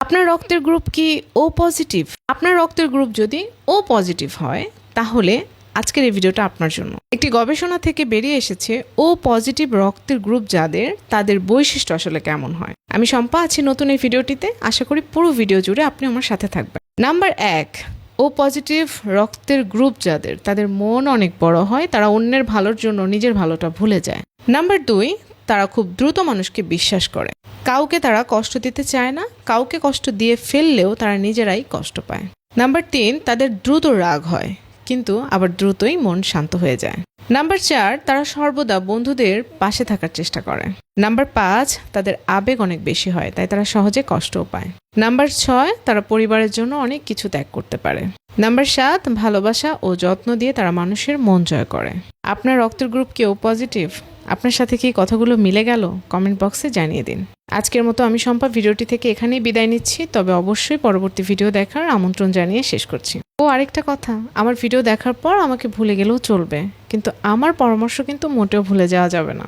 আপনার রক্তের গ্রুপ কি ও পজিটিভ? আপনার রক্তের গ্রুপ যদি ও পজিটিভ হয় তাহলে আজকের এই ভিডিওটা আপনার জন্য। একটি গবেষণা থেকে বেরিয়ে এসেছে ও পজিটিভ রক্তের গ্রুপ যাদের তাদের বৈশিষ্ট্য আসলে কেমন হয়। আমি শম্পা আছি নতুন এই ভিডিওটিতে। আশা করি পুরো ভিডিও জুড়ে আপনি আমার সাথে থাকবেন। নাম্বার 1, ও পজিটিভ রক্তের গ্রুপ যাদের তাদের মন অনেক বড় হয়, তারা অন্যের ভালোর জন্য নিজের ভালোটা ভুলে যায়। নাম্বার 2, তারা খুব দ্রুত মানুষকে বিশ্বাস করে। কাউকে তারা কষ্ট দিতে চায় না, কাউকে কষ্ট দিয়ে ফেললেও তারা নিজেরাই কষ্ট পায়। নাম্বার 3, তাদের দ্রুত রাগ হয় কিন্তু আবার দ্রুতই মন শান্ত হয়ে যায়। নাম্বার 4, তারা সর্বদা বন্ধুদের পাশে থাকার চেষ্টা করে। নাম্বার 5, তাদের আবেগ অনেক বেশি হয়, তাই তারা সহজে কষ্টও পায়। নাম্বার 6, তারা পরিবারের জন্য অনেক কিছু ত্যাগ করতে পারে। নাম্বার 7, ভালোবাসা ও যত্ন দিয়ে তারা মানুষের মন জয় করে। আপনার রক্তের গ্রুপ কি ও পজিটিভ? আপনার সাথে কি কথাগুলো মিলে গেল? কমেন্ট বক্সে জানিয়ে দিন। আজকের মতো আমি শম্পা ভিডিওটি থেকে এখানেই বিদায় নিচ্ছি, তবে অবশ্যই পরবর্তী ভিডিও দেখার আমন্ত্রণ জানিয়ে শেষ করছি। ও আরেকটা কথা, আমার ভিডিও দেখার পর আমাকে ভুলে গেলেও চলবে, কিন্তু আমার পরামর্শ কিন্তু মোটেও ভুলে যাওয়া যাবে না।